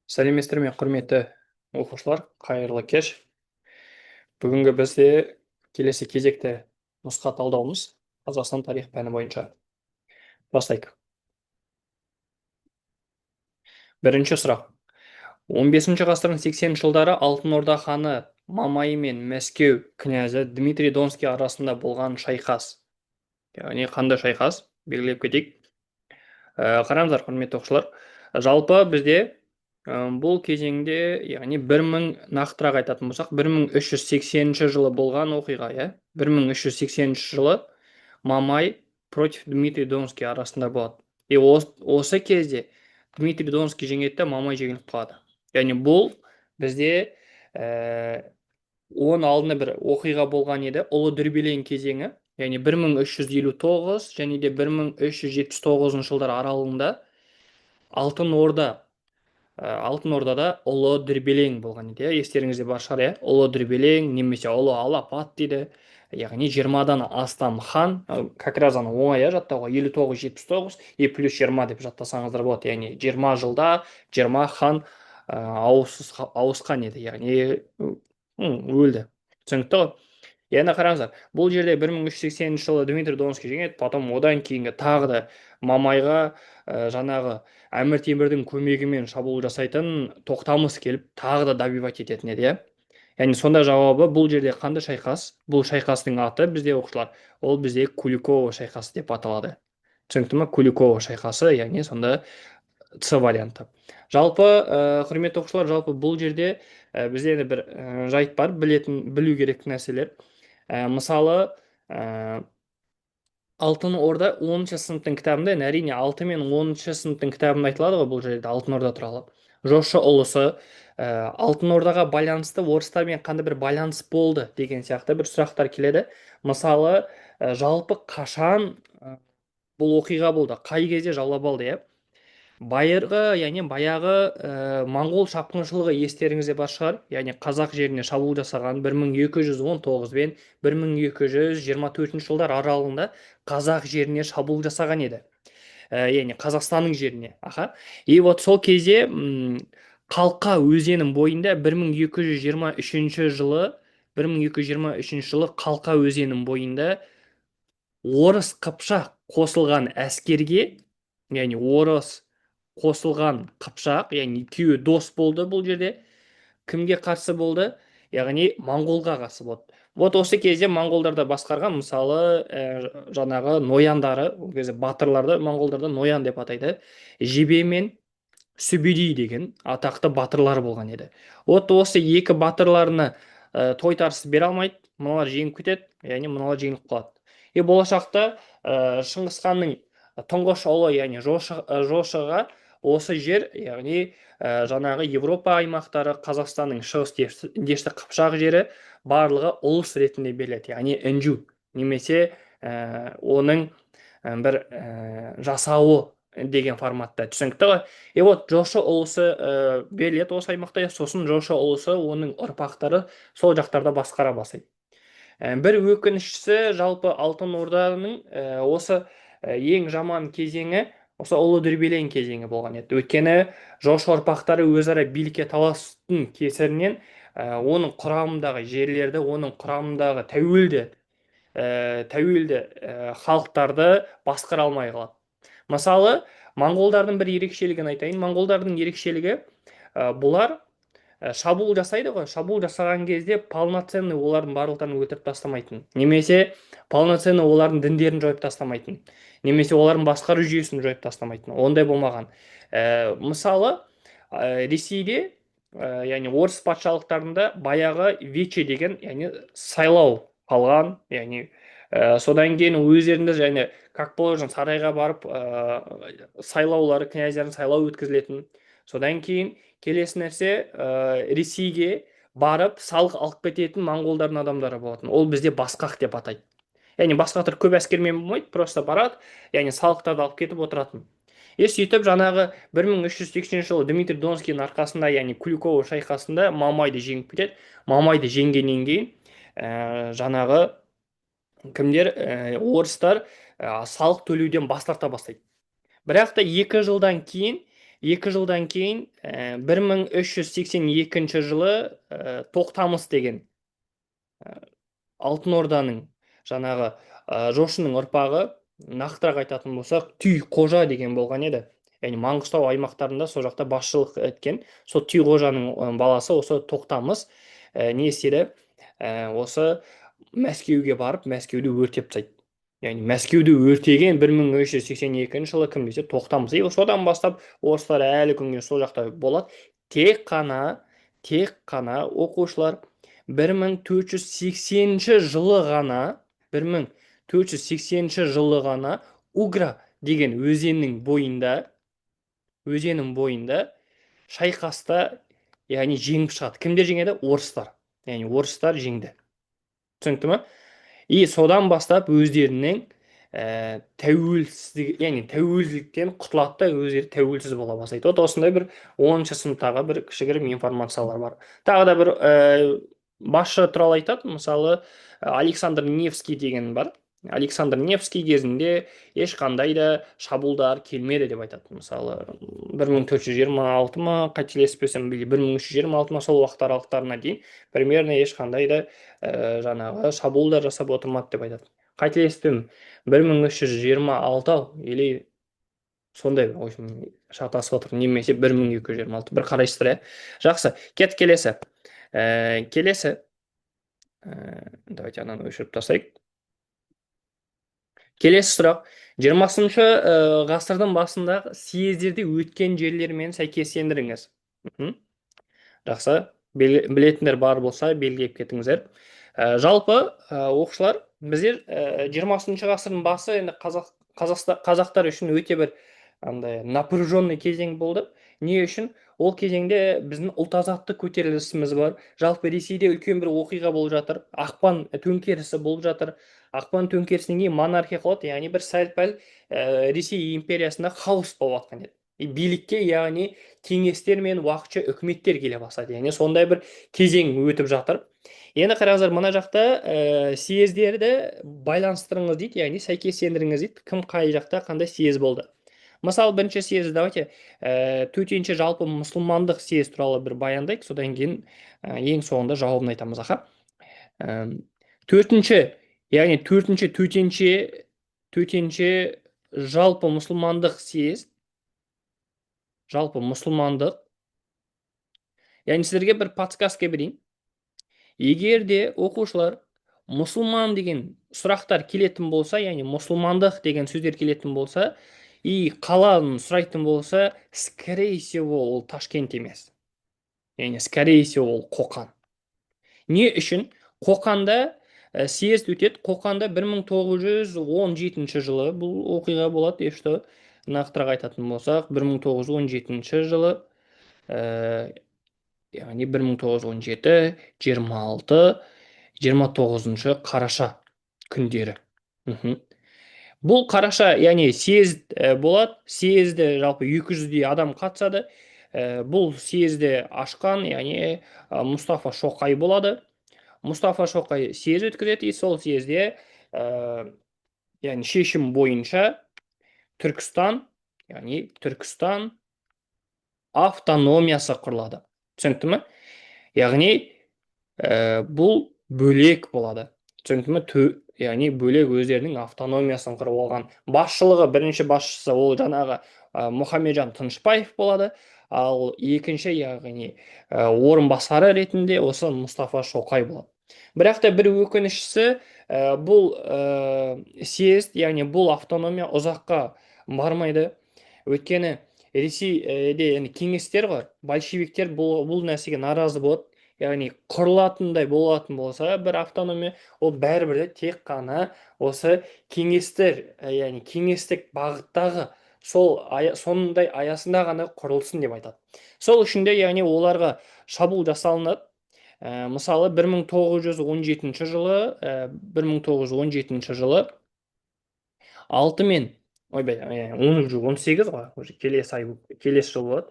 Сәлеметсіздер ме, құрметті оқушылар, қайырлы кеш. Бүгінгі бізде келесі кезекті нұсқа талдауымыз Қазақстан тарих пәні бойынша. Бастайық. Бірінші сұрақ. 15 ғасырдың 80 жылдары Алтын Орда ханы Мамай мен Мәскеу князі Дмитрий Донский арасында болған шайқас. Яғни қандай шайқас? Белгілеп кетейік. Қараңыздар, құрметті оқушылар. Жалпы бізде бұл кезеңде, яғни 1000, нақтырақ айтатын болсақ, 1380 жылы болған оқиға, 1380 жылы Мамай против Дмитрий Донский арасында болады. Осы кезде Дмитрий Донский жеңеді, Мамай жеңіліп қалады. Яғни бұл бізде оның алдында бір оқиға болған еді, Ұлы Дүрбелең кезеңі, яғни 1359 және де 1379 жылдар аралығында Алтын Ордада Ұлы Дүрбелең болған еді. Естеріңізде бар шығар, Ұлы Дүрбелең немесе Ұлы Алапат дейді. Яғни 20-дан астам хан, как раз оңай жаттауға, 59-79 плюс 20 деп жаттасаңыздар болады. Яғни 20 жылда 20 хан ауысқан еді, яғни өлді. Түсінікті ғой? Енді қараңыздар, бұл жерде 1380 жылы Дмитрий Донский жеңеді, потом одан кейінгі тағы да Мамайға жаңағы Әмір Темірдің көмегімен шабуыл жасайтын Тоқтамыс келіп тағы да добивать ететін еді. Яғни сонда жауабы бұл жерде қандай шайқас? Бұл шайқастың аты бізде оқушылар, ол бізде Куликово шайқасы деп аталады. Түсінікті ме? Куликово шайқасы, яғни сонда С варианты. Жалпы, құрметті оқушылар, жалпы бұл жерде бізде бір жайт бар, білу керек нәрселер. Мысалы, Алтын Орда 10-шы сыныптың кітабында, әрине 6 мен 10-шы сыныптың кітабында айтылады ғой бұл жерде Алтын Орда туралы. Жошы ұлысы Алтын Ордаға байланысты орыстармен қандай бір байланыс болды деген сияқты бір сұрақтар келеді. Мысалы, жалпы қашан бұл оқиға болды, қай кезде жаулап алды, баяғы моңғол шапқыншылығы естеріңізде бар шығар, яғни қазақ жеріне шабуыл жасаған 1219 бен 1224 жылдар аралығында қазақ жеріне шабуыл жасаған еді. Яғни Қазақстанның жеріне. И вот сол кезде Қалқа өзенінің бойында 1223 жылы Қалқа өзенінің бойында орыс қыпшақ қосылған әскерге, яғни орыс қосылған қыпшақ, яғни екеуі дос болды бұл жерде. Кімге қарсы болды? Яғни моңғолға қарсы болды. Вот осы кезде моңғолдарды басқарған, мысалы, жаңағы нояндары, ол кезде батырларды моңғолдарды ноян деп атайды. Жебе мен Сүбедей деген атақты батырлар болған еді. Вот осы екі батырларына тойтарыс бере алмайды, мыналар жеңіп кетеді, яғни мыналар жеңіліп қалады. И болашақта Шыңғыс ханның тұңғыш ұлы, яғни Жошыға осы жер, яғни жаңағы Европа аймақтары, Қазақстанның шығыс дешті Қыпшақ жері барлығы ұлыс ретінде беріледі, яғни інжу, немесе оның бір жасауы деген форматта. Түсінікті ғой? И вот жошы ұлысы беріледі осы аймақта, сосын жошы ұлысы, оның ұрпақтары сол жақтарда басқара бастайды. Бір өкініштісі, жалпы Алтын Орданың осы ең жаман кезеңі осы Ұлы Дүрбелең кезеңі болған еді. Өйткені жошы ұрпақтары өзара билікке таластың кесірінен оның құрамындағы жерлерді, оның құрамындағы тәуелді халықтарды басқара алмай қалады. Мысалы, моңғолдардың бір ерекшелігін айтайын. Моңғолдардың ерекшелігі, бұлар шабуыл жасайды ғой, шабуыл жасаған кезде полноценный олардың барлықтарын өлтіріп тастамайтын, немесе полноценный олардың діндерін жойып тастамайтын, немесе олардың басқару жүйесін жойып тастамайтын. Ондай болмаған. Мысалы, Ресейде, яғни орыс патшалықтарында баяғы вече деген, яғни сайлау қалған, яғни содан кейін өздерінде және как положено сарайға барып сайлаулары, князьдердің сайлау өткізілетін. Содан кейін келесі нәрсе, Ресейге барып салық алып кететін моңғолдардың адамдары болатын. Ол бізде басқақ деп атайды. Яғни басқақтар көп әскермен болмайды, просто барады, яғни салықтарды алып кетіп отыратын. Сөйтіп жаңағы 1380 жылы Дмитрий Донскийдің арқасында, яғни Куликово шайқасында Мамайды жеңіп кетеді. Мамайды жеңгеннен кейін жаңағы кімдер, орыстар салық төлеуден бас тарта бастайды. Бірақ та 2 жылдан кейін 2 жылдан кейін 1382 жылы Тоқтамыс деген алтын орданың жаңағы жошының ұрпағы, нақтырақ айтатын болсақ Түй қожа деген болған еді. Яғни Маңғыстау аймақтарында сол жақта басшылық еткен. Сол Түй қожаның баласы осы Тоқтамыс не істеді? Осы Мәскеуге барып, Мәскеуді өртеп тастайды. Яғни Мәскеуді өртеген 1382 жылы кім десе Тоқтамыс. И содан бастап орыстар әлі күнге сол жақта болады. Тек қана оқушылар 1480 жылы ғана 1480 жылы ғана Угра деген өзеннің бойында шайқаста, яғни жеңіп шығады. Кімдер жеңеді? Орыстар. Яғни орыстар жеңді. Түсінікті ме? И содан бастап өздерінің тәуелсіздік, яғни тәуелсіздіктен құтылады да өздері тәуелсіз бола бастайды. Вот осындай бір 10-шы сыныптағы бір кішігірім информациялар бар. Тағы да бір басшы туралы айтады. Мысалы, Александр Невский деген бар. Александр Невский кезінде ешқандай да шабуылдар келмеді деп айтады. Мысалы, 1426 ма, қателеспесем, 1326 ма, сол уақыт аралықтарына дейін примерно ешқандай да жаңағы шабуылдар жасап отырмады деп айтады. Қателеспем, 1326 или сондай, в общем, шатасып отыр, немесе 1226, бір қарайсыздар. Жақсы, кеттік келесі. Давайте ананы өшіріп тастайық. Келесі сұрақ. 20-шы ғасырдың басындағы съездерде өткен жерлермен сәйкестендіріңіз. Жақсы, білетіндер бар болса белгілеп кетіңіздер. Жалпы оқушылар, біздер 20-шы ғасырдың басы енді қазақтар үшін өте бір напряженный кезең болды. Не үшін? Ол кезеңде біздің ұлт азаттық көтерілісіміз бар. Жалпы Ресейде үлкен бір оқиға болып жатыр. Ақпан төңкерісі болып жатыр. Ақпан төңкерісінен кейін монархия құлады, яғни бір сәл-пәл Ресей империясында хаос болып жатқан еді. Билікке, яғни кеңестер мен уақытша үкіметтер келе бастады. Яғни сондай бір кезең өтіп жатыр. Енді қараңыздар, мына жақта съездерді байланыстырыңыз дейді, яғни сәйкестендіріңіз дейді. Кім қай жақта қандай съезд болды? Мысалы, бірінші съезд, давайте төтенше жалпы мұсылмандық съезд туралы бір баяндайық, содан кейін ең соңында жауабын айтамыз. Төртінші, яғни төтенше жалпы мұсылмандық съезд, жалпы мұсылмандық, яғни сіздерге бір подсказка берейін. Егер де оқушылар мұсылман деген сұрақтар келетін болса, яғни мұсылмандық деген сөздер келетін болса, и қаланы сұрайтын болса, скорее всего, ол Ташкент емес. Яғни скорее всего, ол Қоқан. Не үшін? Қоқанда съезд өтеді. Қоқанда 1917 жылы бұл оқиға болады. Ешті нақтырақ айтатын болсақ, 1917 жылы, яғни 1917, 26, 29 қараша күндері. Бұл қараша, яғни съезд болады. Съезді жалпы 200-дей адам қатысады. Бұл съезді ашқан, яғни Мұстафа Шоқай болады. Мұстафа Шоқай съезд өткізеді, сол съезде яғни шешім бойынша Түркістан, яғни Түркістан автономиясы құрылады. Түсінікті ме? Яғни бұл бөлек болады. Түсінікті ме? Яғни бөлек өздерінің автономиясын құрып алған. Басшылығы, бірінші басшысы ол жаңағы Мұхамеджан Тынышпаев болады. Ал екінші, яғни орынбасары ретінде осы Мұстафа Шоқай болады. Бірақ та бір өкініштісі, бұл съезд, яғни бұл автономия ұзаққа бармайды. Өйткені Ресейде кеңестер бар, большевиктер бұл нәрсеге наразы болады. Яғни құрылатындай болатын болса, бір автономия, ол бәрібір де тек қана осы кеңестер, яғни кеңестік бағыттағы сондай аясында ғана құрылсын деп айтады. Сол үшін де, яғни оларға шабуыл жасалынады. Мысалы, 1917 жылы 6 мен 18 ғой, келесі жыл болады.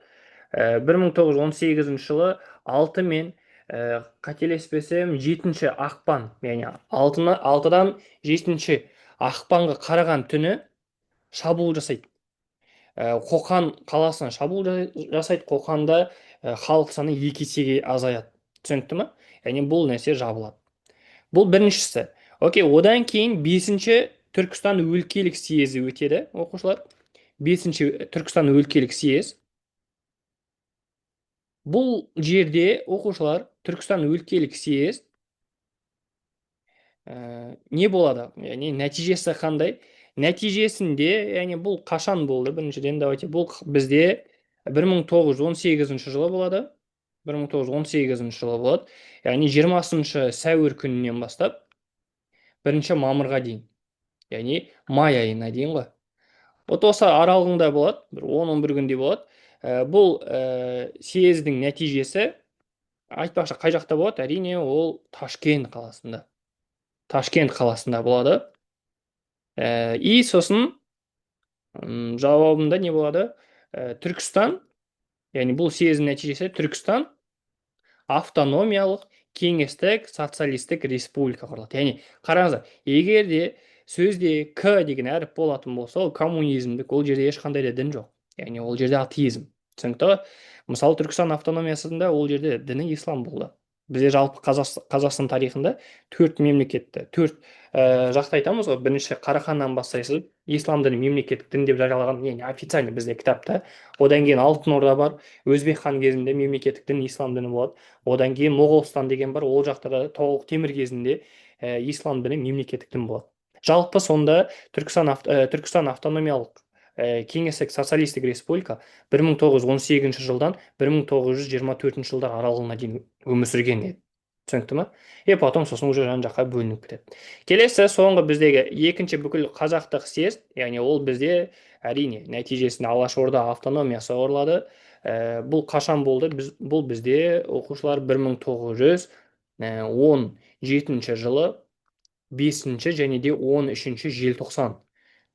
1918 жылы 6 мен қателеспесем 7 ақпан, яғни 6-дан 7 ақпанға қараған түні шабуыл жасайды. Қоқан қаласына шабуыл жасайды. Қоқанда халық саны 2 есеге азаяды. Түсінікті ме? Яғни бұл нәрсе жабылады. Бұл біріншісі. Окей, одан кейін бесінші Түркістан өлкелік съезі өтеді, оқушылар. Бесінші Түркістан өлкелік съез. Бұл жерде оқушылар Түркістан өлкелік съез не болады? Яғни нәтижесі қандай? Нәтижесінде, яғни бұл қашан болды? Біріншіден, давайте, бұл бізде 1918 жылы болады. 1918 жылы болады. Яғни 20 сәуір күнінен бастап 1 мамырға дейін. Яғни май айына дейін ғой. Вот осы аралығында болады, бір 10-11 күнде болады. Бұл съездің нәтижесі айтпақшы қай жақта болады? Әрине, ол Ташкент қаласында. Ташкент қаласында болады. И сосын жауабында не болады? Түркістан, яғни бұл съездің нәтижесі Түркістан автономиялық кеңестік социалистік республика құрылады. Яғни қараңыздар, егер де сөзде к деген әріп болатын болса, ол коммунизмдік, ол жерде ешқандай да дін жоқ. Яғни ол жерде атеизм. Түсінікті ғой? Мысалы, Түркістан автономиясында ол жерде діні ислам болды. Бізде жалпы Қазақстан тарихында 4 мемлекетті, 4 жақты айтамыз ғой. Бірінші Қараханнан бастайсыз, ислам діні мемлекеттік дін деп жариялаған, не официально бізде кітапта. Одан кейін Алтын Орда бар, Өзбек хан кезінде мемлекеттік дін ислам діні болады. Одан кейін Моғолстан деген бар, ол жақта да толық темір кезінде ислам діні мемлекеттік дін болады. Жалпы сонда Түркістан автономиялық кеңестік социалистік республика 1918 жылдан 1924 жылдар аралығына дейін өмір сүрген еді. Түсінікті ма? И потом сосын уже жан жаққа бөлініп кетеді. Келесі, соңғы біздегі екінші бүкіл қазақтық съезд, яғни ол бізде әрине нәтижесінде Алашорда автономиясы құрылады. Бұл қашан болды? Бұл бізде оқушылар 1917 жылы 5 және де 13 желтоқсан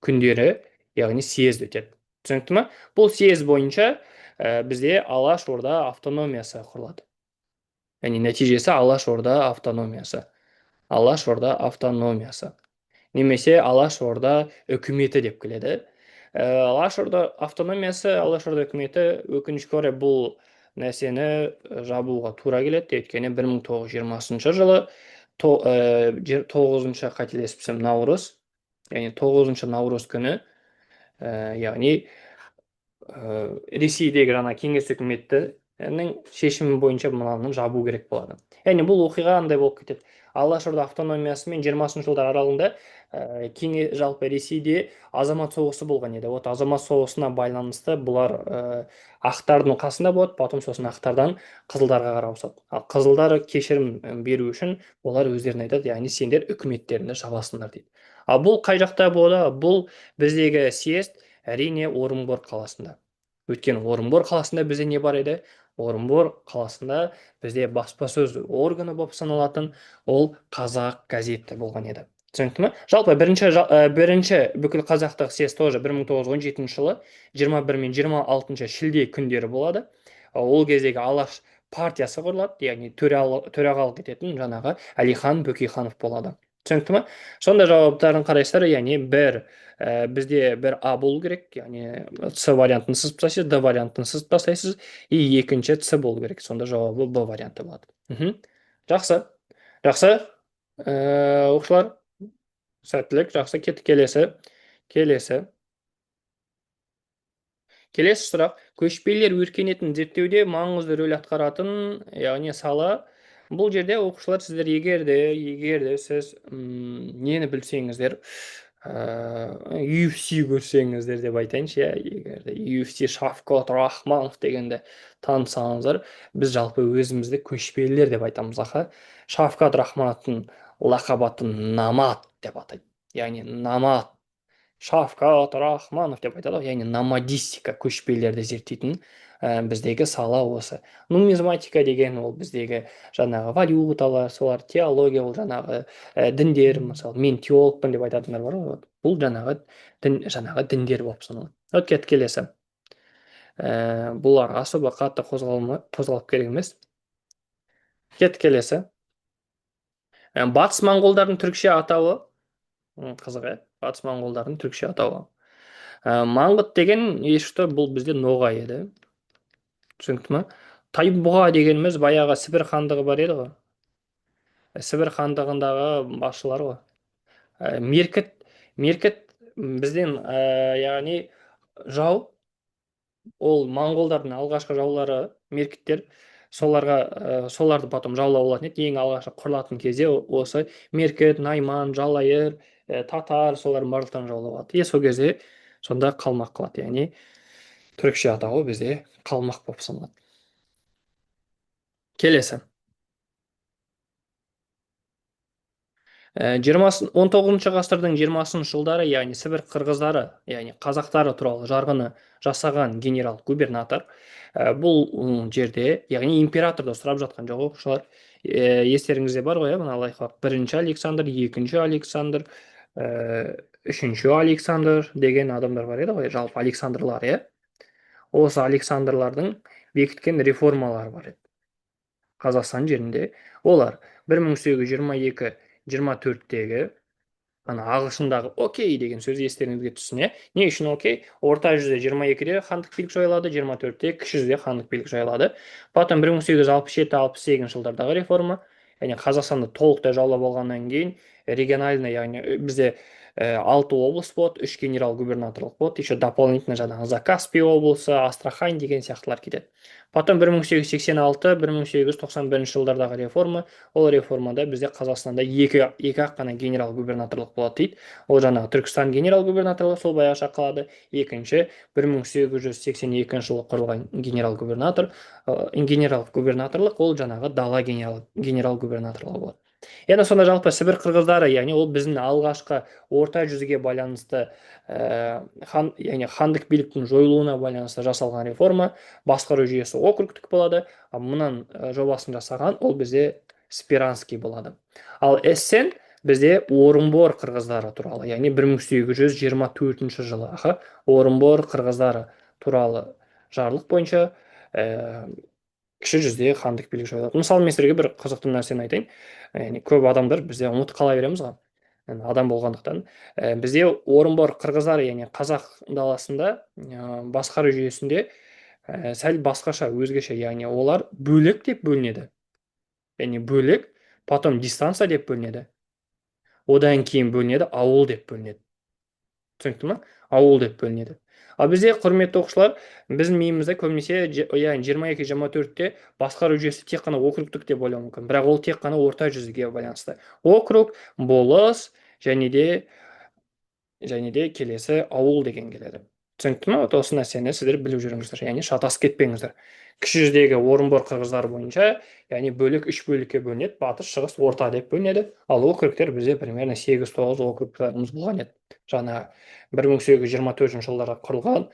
күндері, яғни съезд өтеді. Түсінікті ме? Бұл съезд бойынша бізде Алашорда автономиясы құрылады. Яғни нәтижесі Алашорда автономиясы. Алашорда автономиясы. Немесе Алашорда үкіметі деп келеді. Алашорда автономиясы, Алашорда үкіметі, өкінішке орай бұл нәрсені жабуға тура келеді. Өйткені 1920 жылы 9 қателеспесем наурыз, яғни 9 наурыз күні, яғни Ресейдегі жаңа кеңес үкіметінің шешімі бойынша мынаны жабу керек болады. Яғни бұл оқиға андай болып кетеді. Алашорда автономиясы мен 20 жылдар аралығында жалпы Ресейде азамат соғысы болған еді. Вот азамат соғысына байланысты бұлар ақтардың қасында болады, потом сосын ақтардан қызылдарға қарай ауысады. Ал қызылдар кешірім беру үшін олар өздеріне айтады, яғни сендер үкіметтеріңді жабасыңдар дейді. Ал бұл қай жақта болады? Бұл біздегі съезд әрине Орынбор қаласында. Өйткені Орынбор қаласында бізде не бар еді? Орынбор қаласында бізде баспасөз органы болып саналатын ол Қазақ газеті болған еді. Түсінікті ме? Жалпы бірінші бүкіл қазақтық съезд тоже 1917 жылы 21 мен 26 шілде күндері болады. Ол кездегі Алаш партиясы құрылады, яғни төрағалық ететін жаңағы Әлихан Бөкейханов болады. Түсінікті ме? Сонда жауаптарын қарайсыздар, яғни бізде бір А болу керек, яғни С вариантын сызып тастайсыз, Д вариантын сызып тастайсыз, и екінші С болу керек. Сонда жауабы Б варианты болады. Жақсы. Оқушылар, сәттілік, жақсы, кеттік. Келесі сұрақ. Көшпелілер өркениетін зерттеуде маңызды рөл атқаратын, яғни сала. Бұл жерде оқушылар, сіздер егерде сіз нені білсеңіздер, UFC көрсеңіздер деп айтайыншы, егерде UFC Шавкат Рахманов дегенді танысаңыздар, біз жалпы өзімізді көшпелілер деп айтамыз. Шавкат Рахмановтың лақабатын намат деп атайды. Яғни намат. Шавкат Рахманов деп айтады, яғни номадистика, көшпелілерді зерттейтін біздегі сала осы. Нумизматика деген ол біздегі жаңағы валюталар, солар, теология, ол жаңағы діндер, мысалы, мен теологпын деп айтатындар бар ғой. Бұл жаңағы діндер болып саналады. Кеттік келесі. Бұлар особо қатты қозғалып керек емес. Кеттік келесі. Батыс моңғолдардың түркше атауы, қызық, батыс моңғолдардың түркше атауы. Маңғыт деген ешті бұл бізде ноғай еді. Түсінікті ма? Тайбұға дегеніміз баяғы Сібір хандығы бар еді ғой. Сібір хандығындағы басшылар ғой. Меркіт, меркіт бізден яғни жау, ол моңғолдардың алғашқы жаулары меркіттер, соларды потом жаулап алатын еді. Ең алғашқы құрылатын кезде осы меркіт, найман, жалайыр, татар, солардың барлықтарын жаулап алады. Сол кезде сонда қалмақ қылады, яғни түрікше атауы бізде қалмақ болып саналады. Келесі. 19 ғасырдың 20 жылдары, яғни Сібір қырғыздары, яғни қазақтары туралы жарғыны жасаған генерал-губернатор бұл жерде, яғни императорды сұрап жатқан жоқ оқушылар. Естеріңізде бар ғой, мына лайфхак: бірінші Александр, екінші Александр, үшінші Александр деген адамдар бар еді ғой, жалпы Александрлар, осы Александрлардың бекіткен реформалары бар еді Қазақстан жерінде. Олар 1822-24-тегі ана ағылшындағы окей деген сөз естеріңізге түссін, не үшін окей? Орта жүзде 22-де хандық билік жойылады, 24-те кіші жүзде хандық билік жойылады. Потом 1867-68 жылдардағы реформа, яғни Қазақстанды толықтай жаулап алғаннан кейін региональный, яғни бізде 6 облыс болады, 3 генерал-губернаторлық болады, еще дополнительно жаңағы Закаспий облысы, Астрахань деген сияқтылар кетеді. Потом 1886-1891 жылдардағы реформа, ол реформада бізде Қазақстанда екі-ақ қана генерал-губернаторлық болады дейді. Ол жаңағы Түркістан генерал-губернаторлығы сол баяғыша қалады. Екінші 1882 жылы құрылған генерал-губернаторлық, ол жаңағы дала генерал-губернаторлығы болады. Енді сонда жалпы Сібір қырғыздары, яғни ол біздің алғашқы орта жүзге байланысты, яғни хандық биліктің жойылуына байланысты жасалған реформа. Басқару жүйесі округтік болады. Мұнан жобасын жасаған ол бізде Спиранский болады. Ал Эссен бізде Орынбор қырғыздары туралы, яғни 1824 жылы Орынбор қырғыздары туралы жарлық бойынша кіші жүзде хандық билік жойылады. Мысалы, мен сіздерге бір қызықты нәрсені айтайын. Яғни көп адамдар бізде ұмытып қала береміз ғой, адам болғандықтан. Бізде Орынбор қырғыздары, яғни қазақ даласында басқару жүйесінде сәл басқаша, өзгеше, яғни олар бөлек деп бөлінеді. Яғни бөлек, потом дистанция деп бөлінеді. Одан кейін бөлінеді, ауыл деп бөлінеді. Түсінікті ма? Ауыл деп бөлінеді. Ал бізде, құрметті оқушылар, біздің миымызда көбінесе, яғни 22-24-те басқару жүйесі тек қана округтік деп ойлауы мүмкін, бірақ ол тек қана орта жүзге байланысты. Округ, болыс және де келесі ауыл деген келеді. Түсінікті ма? Осы нәрсені сіздер біліп жүріңіздер, яғни шатасып кетпеңіздер. Кіші жүздегі Орынбор қырғыздары бойынша, яғни бөлік 3 бөлікке бөлінеді: батыс, шығыс, орта деп бөлінеді. Ал округтер бізде примерно 8-9 округтарымыз болған еді. Жаңа 1824 жылдары құрылған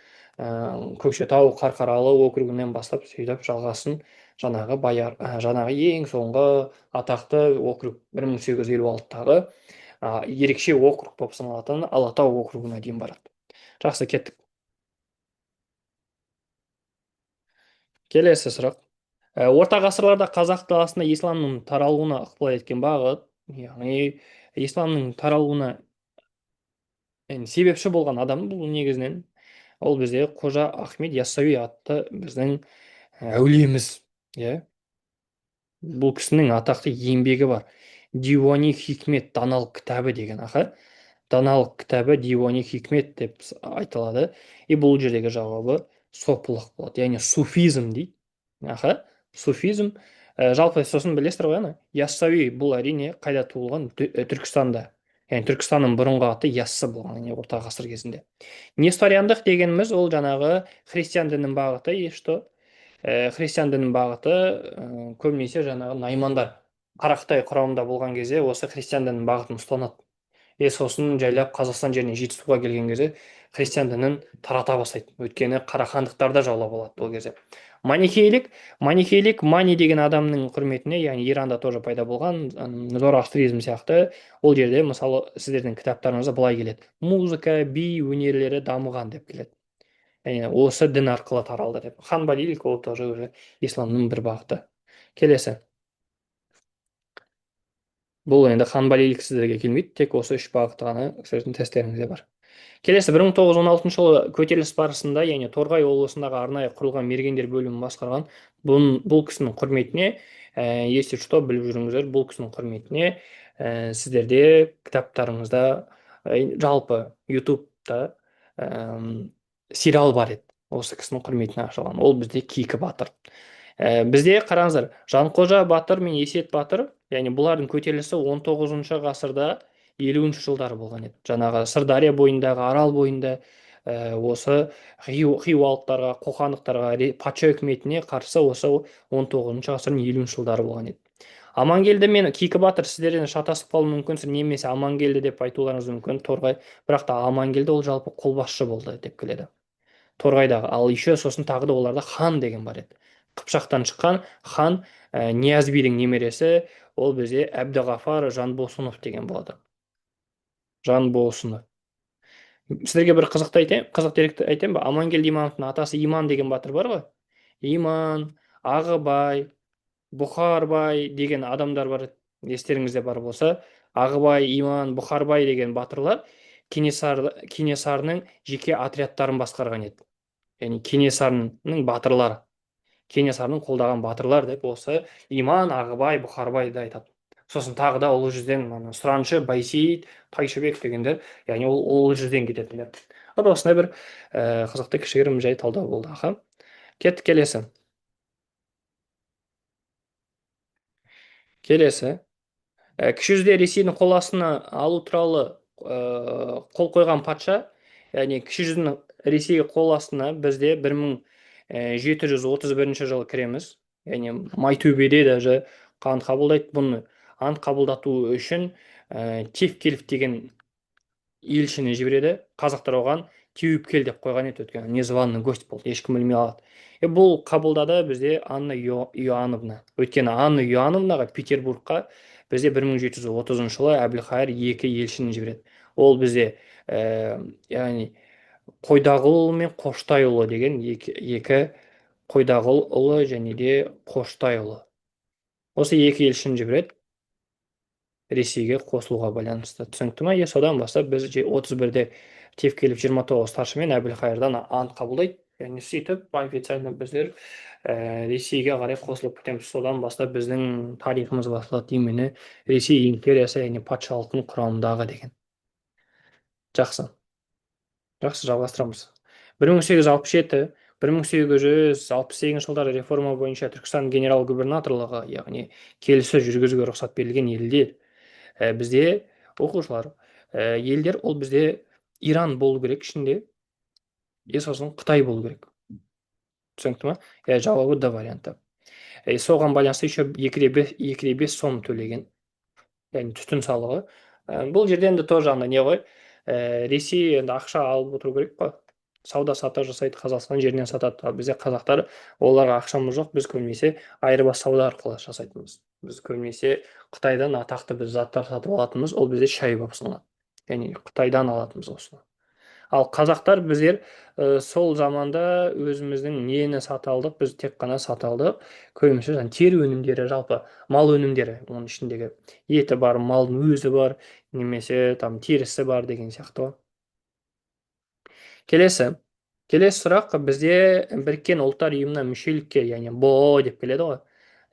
Көкшетау, Қарқаралы округінен бастап сөйтіп жалғасын жаңағы ең соңғы атақты округ 1856-тағы ерекше округ болып саналатын Алатау округына дейін барады. Жақсы, кеттік. Келесі сұрақ. Орта ғасырларда қазақ даласында исламның таралуына ықпал еткен бағыт, яғни исламның таралуына себепші болған адам бұл негізінен, ол бізде Қожа Ахмет Яссауи атты біздің әулиеміз. Бұл кісінің атақты еңбегі бар. Диуани Хикмет, даналық кітабы деген. Даналық кітабы Диуани Хикмет деп айтылады. Бұл жердегі жауабы сопылық болады, яғни суфизм дейді. Суфизм. Жалпы сосын білесіздер ғой, Яссауи бұл әрине қайда туылған? Түркістанда. Яғни Түркістанның бұрынғы аты Яссы болған, орта ғасыр кезінде. Несториандық дегеніміз ол жаңағы христиан дінінің бағыты, христиан дінінің бағыты көбінесе жаңағы наймандар Қарақытай құрамында болған кезде осы христиан дінінің бағытын ұстанады. Сосын жайлап Қазақстан жеріне Жетісуға келген кезде христиан дінін тарата бастайды. Өйткені қарахандықтарды жаулап алады ол кезде. Манихейлік, Мани деген адамның құрметіне, яғни Иранда тоже пайда болған, зороастризм сияқты. Ол жерде, мысалы, сіздердің кітаптарыңызда былай келеді: музыка, би өнерлері дамыған деп келеді. Осы дін арқылы таралды деп. Ханбалилік ол тоже исламның бір бағыты. Келесі. Бұл енді ханбалилік сіздерге келмейді, тек осы 3 бағыты ғана сіздің тесттеріңізде бар. Келесі 1916 жылы көтеріліс барысында, яғни Торғай облысындағы арнайы құрылған мергендер бөлімін басқарған бұл кісінің құрметіне, есте что біліп жүріңіздер, бұл кісінің құрметіне сіздерде кітаптарыңызда, жалпы ютубта сериал бар еді, осы кісінің құрметіне ашылған. Ол бізде Кейкі батыр. Бізде қараңыздар, Жанқожа батыр мен Есет батыр, яғни бұлардың көтерілісі 19 ғасырда 50 жылдары болған еді. Жаңағы Сырдария бойындағы, Арал бойында осы хиуалықтарға, қоқандықтарға, патша үкіметіне қарсы осы 19 ғасырдың 50 жылдары болған еді. Амангелді мен Кейкі батыр сіздерден шатасып қалуы мүмкін, немесе Амангелді деп айтуларыңыз мүмкін, Торғай. Бірақ та Амангелді ол жалпы қолбасшы болды деп келеді Торғайдағы. Ал еще сосын тағы да оларда хан деген бар еді. Қыпшақтан шыққан хан Нияз бидің немересі, ол бізде Әбдіғафар Жанбосынов деген болады. Жанбосынов. Сіздерге бір қызықты айтайын, қызық деректі айтайын ба? Амангелді имановтың атасы Иман деген батыр бар ғой. Иман, Ағыбай, Бұхарбай деген адамдар бар. Естеріңізде бар болса, Ағыбай, Иман, Бұхарбай деген батырлар Кенесарының жеке отрядтарын басқарған еді. Яғни Кенесарының батырлары. Кенесарының қолдаған батырлар деп осы Иман, Ағыбай, Бұхарбайды айтады. Сосын тағы да ұлы жүзден Сұраншы, Байсейіт, Тайшыбек дегендер, яғни ол ұлы жүзден кететіндер. Осындай бір қызықты кішігірім жай талдау болды. Кеттік келесі. Кіші жүзде Ресейдің қол астына алу туралы қол қойған патша, яғни кіші жүздің Ресейге қол астына бізде 1731 жылы кіреміз. Яғни Майтөбеде даже ант қабылдайды. Бұны ант қабылдату үшін Тевкелев деген елшіні жібереді. Қазақтар оған теуіп кел деп қойған еді, өйткені незваный гость болды, ешкім білмей алады. Бұл қабылдады бізде Анна Иоанновна. Өйткені Анна Иоанновнаға Петербургқа бізде 1730 жылы Әбілқайыр 2 елшіні жібереді. Ол бізде яғни Қойдағұл мен Қоштайұлы деген екі Қойдағұлұлы және де Қоштайұлы. Осы 2 елшіні жібереді Ресейге қосылуға байланысты. Түсінікті ма? Содан бастап біз 31-де Тевкелев 29 старшымен Әбілқайырдан ант қабылдайды. Яғни сөйтіп официально біздер Ресейге қарай қосылып кетеміз. Содан бастап біздің тарихымыз басталады. Именно Ресей империясы, яғни патшалықтың құрамындағы деген. Жақсы, жалғастырамыз. 1867-1868 жылдары реформа бойынша Түркістан генерал-губернаторлығы, яғни келіссөз жүргізуге рұқсат берілген елдер. Бізде оқушылар, елдер, ол бізде Иран болу керек ішінде, сосын Қытай болу керек. Түсінікті ма? Жауабы да варианты. Соған байланысты еще 2-5 сом төлеген, яғни түтін салығы. Бұл жерден де тоже не ғой, Ресей енді ақша алып отыру керек па? Сауда-саттық жасайды, Қазақстан жерінен сатады. Бізде қазақтар, оларға ақшамыз жоқ, біз көбінесе айырбас сауда арқылы жасайтынбыз. Біз көбінесе Қытайдан атақты біз заттар сатып алатынбыз, ол бізде шай болып саналады. Яғни Қытайдан алатынбыз осыны. Ал қазақтар біздер сол заманда өзіміздің нені сата алдық, біз тек қана сата алдық. Көбінесе тері өнімдері, жалпы мал өнімдері, оның ішіндегі еті бар, малдың өзі бар, немесе терісі бар деген сияқты. Келесі сұрақ, бізде Біріккен ұлттар ұйымына мүшелікке, яғни БО деп келеді ғой.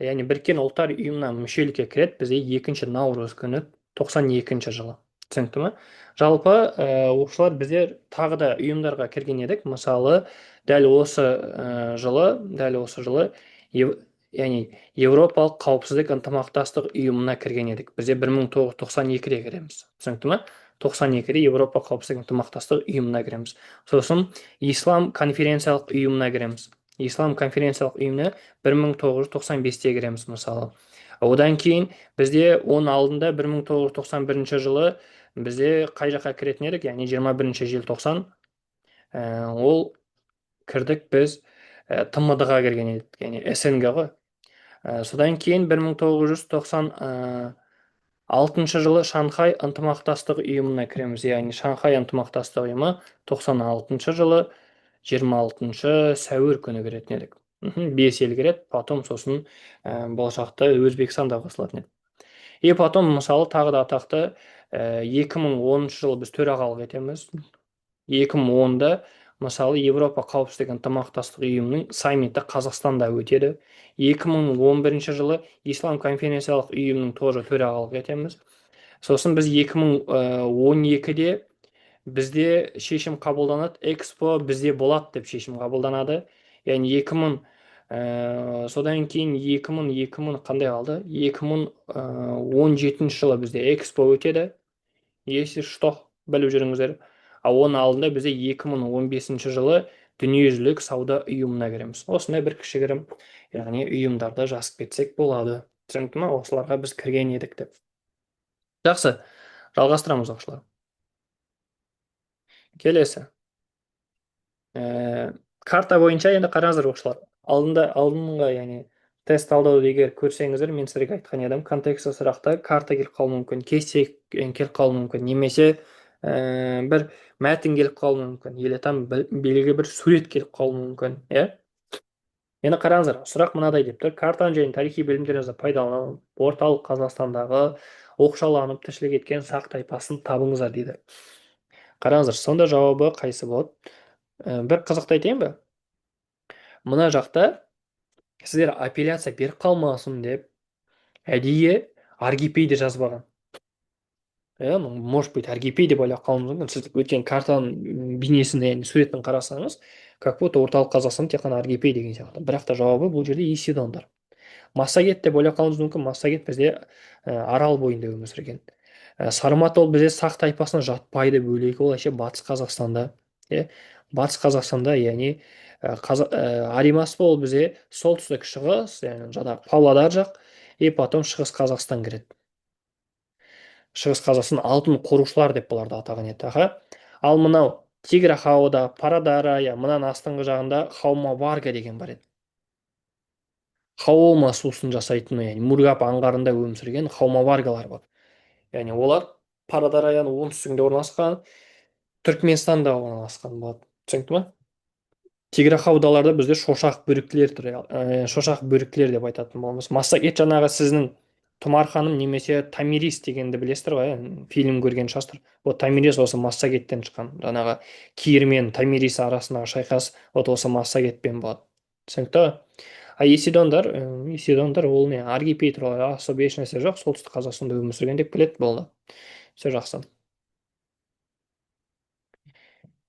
Яғни Біріккен ұлттар ұйымына мүшелікке кіреді бізде 2 наурыз күні 92 жылы. Түсінікті ме? Жалпы оқушылар біздер тағы да ұйымдарға кірген едік. Мысалы, дәл осы жылы, яғни Еуропалық қауіпсіздік ынтымақтастық ұйымына кірген едік. Бізде 1992-де кіреміз. Түсінікті ме? 92-де Еуропа қауіпсіздік ынтымақтастық ұйымына кіреміз. Сосын Ислам конференциялық ұйымына кіреміз. Ислам конференциялық ұйымына 1995-те кіреміз мысалы. Одан кейін бізде оның алдында 1991 жылы бізде қай жаққа кіретін едік, яғни 21 желтоқсан, ол кірдік біз ТМД-ға кірген едік, яғни СНГ ғой. Содан кейін 1996 жылы Шанхай ынтымақтастық ұйымына кіреміз, яғни Шанхай ынтымақтастық ұйымы 96 жылы 26 сәуір күні кіретін едік. 5 ел кіреді, потом сосын болашақта Өзбекстан да қосылатын еді. Потом мысалы тағы да атақты 2010 жылы біз төрағалық етеміз. 2010-да мысалы Европа қауіпсіздік ынтымақтастық ұйымының саммиті Қазақстанда өтеді. 2011 жылы Ислам конференциялық ұйымының тоже төрағалық етеміз. Сосын біз 2012-де бізде шешім қабылданады, экспо бізде болады деп шешім қабылданады. Яғни 2000 содан кейін 2000 қандай қалды? 2017 жылы бізде экспо өтеді. Если что, біліп жүріңіздер. Ал оның алдында бізде 2015 жылы дүниежүзілік сауда ұйымына кіреміз. Осындай бір кішігірім, яғни ұйымдарды жазып кетсек болады. Түсінікті ма? Осыларға біз кірген едік деп. Жақсы, жалғастырамыз оқушылар. Келесі. Карта бойынша енді қараңыздар оқушылар. Алдыңғы, яғни тест талдауды егер көрсеңіздер, мен сіздерге айтқан едім, контексті сұрақта карта келіп қалуы мүмкін, кесте келіп қалуы мүмкін, немесе бір мәтін келіп қалуы мүмкін, или там белгілі бір сурет келіп қалуы мүмкін, иә? Енді қараңыздар, сұрақ мынадай деп тұр: картаны және тарихи білімдеріңізді пайдаланып, орталық Қазақстандағы оқшауланып тіршілік еткен сақ тайпасын табыңыздар дейді. Қараңыздар, сонда жауабы қайсы болады? Бір қызықты айтайын ба? Мына жақта сіздер апелляция беріп қалмасын деп әдейі аргипейде жазбаған. Может быть, аргипей деп ойлап қалуыңыз мүмкін. Сіз өткен картаның бейнесін, яғни суретін қарасаңыз, как будто орталық Қазақстан тек қана аргипей деген сияқты. Бірақ та жауабы бұл жерде Исидондар. Массагет деп ойлап қалуыңыз мүмкін. Массагет бізде Арал бойында өмір сүрген. Сармат ол бізде сақ тайпасына жатпайды, бөлек, ол әше батыс Қазақстанда. Батыс Қазақстанда, яғни Аримас ол бізде солтүстік шығыс, яғни жаңағы Павлодар жақ, и потом шығыс Қазақстан кіреді. Шығыс Қазақстан алтын қорушылар деп бұларды атаған еді. Ал мынау Тигра Хауда, Парадара, мынаның астыңғы жағында Хаума Варга деген бар еді. Хаума сусын жасайтын, яғни Мургап аңғарында өмір сүрген Хаума Варгалар бар. Яғни олар Парадараяның оңтүстігінде орналасқан, Түркменстанда орналасқан болады. Түсінікті ма? Тиграхаудаларда бізде шошақ бөріктілер деп айтатын боламыз. Массагет жаңағы сіздің Тұмар ханым немесе Тамирис дегенді білесіздер ғой, фильм көрген шығарсыздар. Вот Тамирис осы массагеттен шыққан. Жаңағы Кир мен Тамирис арасындағы шайқас вот осы массагетпен болады. Түсінікті? А Исидондар ол не? Аргипей туралы особо ешнәрсе жоқ, солтүстік Қазақстанда өмір сүрген деп біледі, болды. Все жақсы.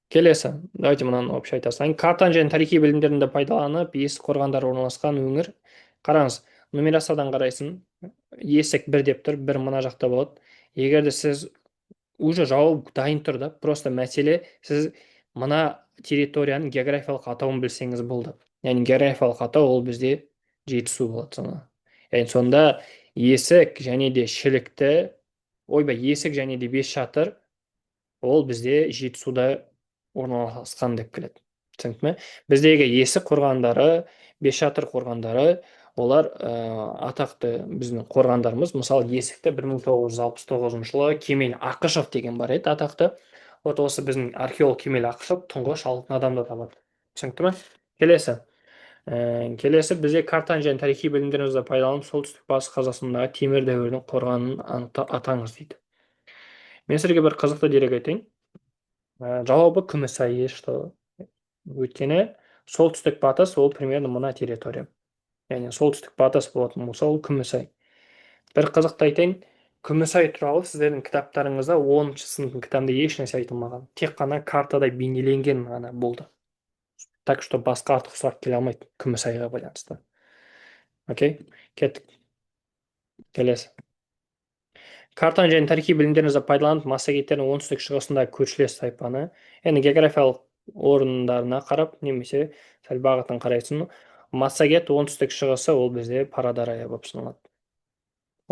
Келесі, давайте мынаны общий айтасың. Картаны және тарихи білімдерді пайдаланып, есік қорғандар орналасқан өңір. Қараңыз, нумерациядан қарайсың. Есік 1 деп тұр, 1 мына жақта болады. Егер де сіз уже жауап дайын тұр да, просто мәселе сіз мына территорияның географиялық атауын білсеңіз болды. Яғни географиялық атау ол бізде Жетісу болады сонда. Яғни сонда есік және де шілікті, есік және де бес шатыр ол бізде Жетісуда орналасқан деп келеді. Түсінікті ме? Біздегі есік қорғандары, бесшатыр қорғандары, олар атақты біздің қорғандарымыз. Мысалы, есікті 1969 жылы Кемел Ақышев деген бар еді, атақты. Вот осы біздің археолог Кемел Ақышев тұңғыш алтын адамды табады. Түсінікті ме? Келесі бізде картаны және тарихи білімдеріңізді пайдаланып, солтүстік батыс Қазақстандағы темір дәуірінің қорғанын атаңыз дейді. Мен сіздерге бір қызықты дерек айтайын. Жауабы Күмісай, что өйткені солтүстік батыс ол примерно мына территория. Яғни солтүстік батыс болатын болса ол Күмісай. Бір қызықты айтайын, Күмісай туралы сіздердің кітаптарыңызда 10-шы сыныптың кітабында ешнәрсе айтылмаған. Тек қана картада бейнеленген ғана болды. Так что басқа артық сұрақ келе алмайды Күмісайға байланысты. Окей, кеттік. Келесі. Картаны және тарихи білімдеріңізді пайдаланып, массагеттердің оңтүстік шығысындағы көршілес тайпаны, енді географиялық орындарына қарап, немесе сәл бағытын қарайсың. Массагет оңтүстік шығысы ол бізде Парадарая болып саналады.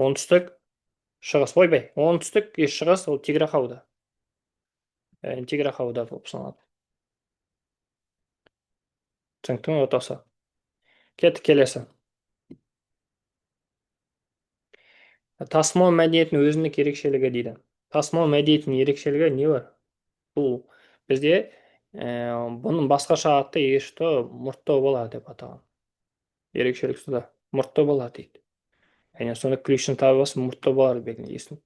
Оңтүстік шығыс, оңтүстік шығыс ол Тиграхауда. Тиграхауда болып саналады. Түсінікті ме? Осы. Кеттік келесі. Тасымал мәдениетінің өзіндік ерекшелігі дейді. Тасымал мәдениетінің ерекшелігі не бар? Бұл бізде бұның басқаша аты мұртты бала деп атаған. Ерекшелік сонда мұртты бала дейді. Яғни сонда ключін табасы мұртты бала белгілейсің.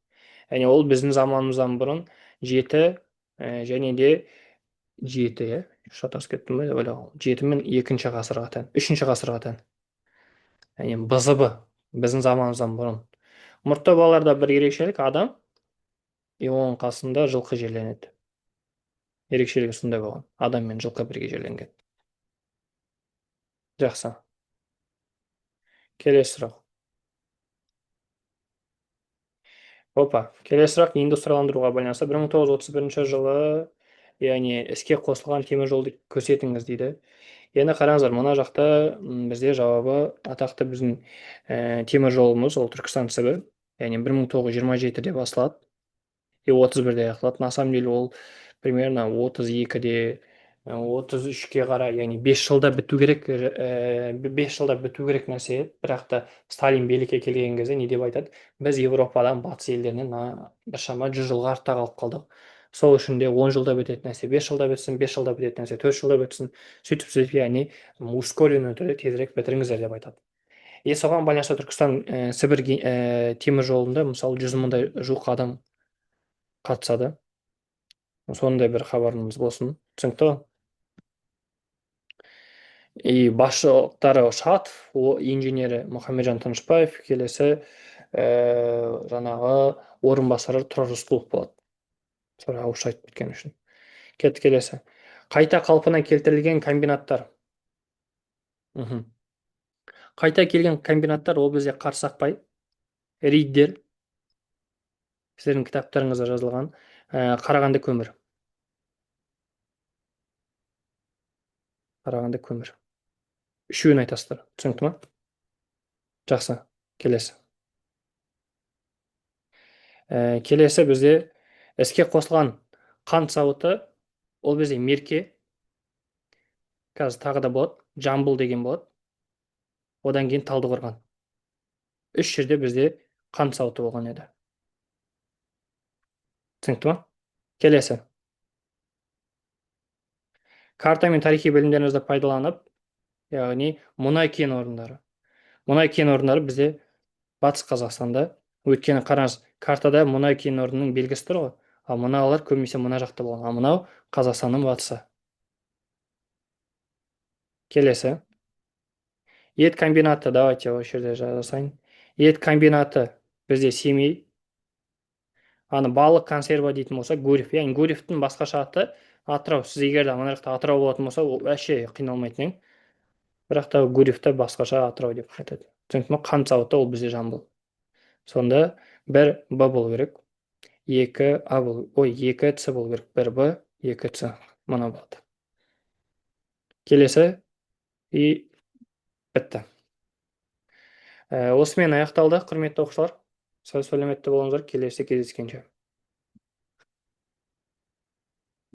Яғни ол біздің заманымыздан бұрын жеті және де жеті, иә? Шатасып кеттім бе деп ойлағам. 7 мен 2 ғасырға тән, 3 ғасырға тән. Яғни БЗБ, біздің заманымыздан бұрын. Мұртты балаларда бір ерекшелік адам, оның қасында жылқы жерленеді. Ерекшелігі сондай болған. Адам мен жылқы бірге жерленген. Жақсы. Келесі сұрақ. Опа, келесі сұрақ индустрияландыруға байланысты 1931 жылы, яғни іске қосылған темір жолды көрсетіңіз дейді. Енді қараңыздар, мына жақта бізде жауабы атақты біздің темір жолымыз, ол Түркістан Сібір, яғни 1927-де басталады и 31-де аяқталады. На самом деле ол примерно 32-де, 33-ке қарай, яғни 5 жылда біту керек, 5 жылда біту керек нәрсе. Бірақ та Сталин билікке келген кезде не деп айтады? Біз Европадан, батыс елдерінен біршама 100 жылға артта қалып қалдық. Сол үшін де 10 жылда бітетін нәрсе 5 жылда бітсін, 5 жылда бітетін нәрсе 4 жылда бітсін. Сөйтіп, яғни ускоренный түрде тезірек бітіріңіздер деп айтады. Соған байланысты Түркістан Сібір темір жолында мысалы 100 мыңдай жуық адам қатысады. Сондай бір хабарымыз болсын. Түсінікті ғой? И басшылықтары Шатов, инженері Мұхамеджан Тынышбаев, келесі жаңағы орынбасары Тұрар Рысқұлов болады. Sonra ауызша айтып кеткен үшін. Кетті келесі. Қайта қалпына келтірілген комбинаттар. Қайта келген комбинаттар ол бізде Қарсақпай, Риддер, сіздердің кітаптарыңызда жазылған, Қарағанды көмір. Қарағанды көмір. Үшеуін айтасыздар. Түсінікті ма? Жақсы. Келесі. Келесі бізде іске қосылған қант зауыты, ол бізде Мерке, қазір тағы да болады, Жамбыл деген болады. Одан кейін Талдықорған. 3 жерде бізде қант зауыты болған еді. Түсінікті ма? Келесі. Карта мен тарихи білімдеріңізді пайдаланып, яғни мұнай кен орындары. Мұнай кен орындары бізде Батыс Қазақстанда. Өйткені қараңыз, картада мұнай кен орнының белгісі тұр ғой. Ал мыналар көбінесе мына жақта болған. Ал мынау Қазақстанның батысы. Келесі. Ет комбинаты, давайте осы жерде жазайын. Ет комбинаты бізде Семей. Аны балық консерва дейтін болса, Гурьев. Яғни Гурьевтің басқаша аты Атырау. Сіз егер де мына жақта Атырау болатын болса, ол вообще қиналмайтын ең. Бірақ та Гурьевті басқаша Атырау деп айтады. Түсінікті ме? Қант зауыты ол бізде Жамбыл. Сонда 1 Б болу керек. 2 А болу, 2 С болу керек. 1 Б, 2 С. Мына болады. Келесі и бітті. Осымен аяқталды, құрметті оқушылар. Сау сәлеметті болыңыздар, келесі кездескенше.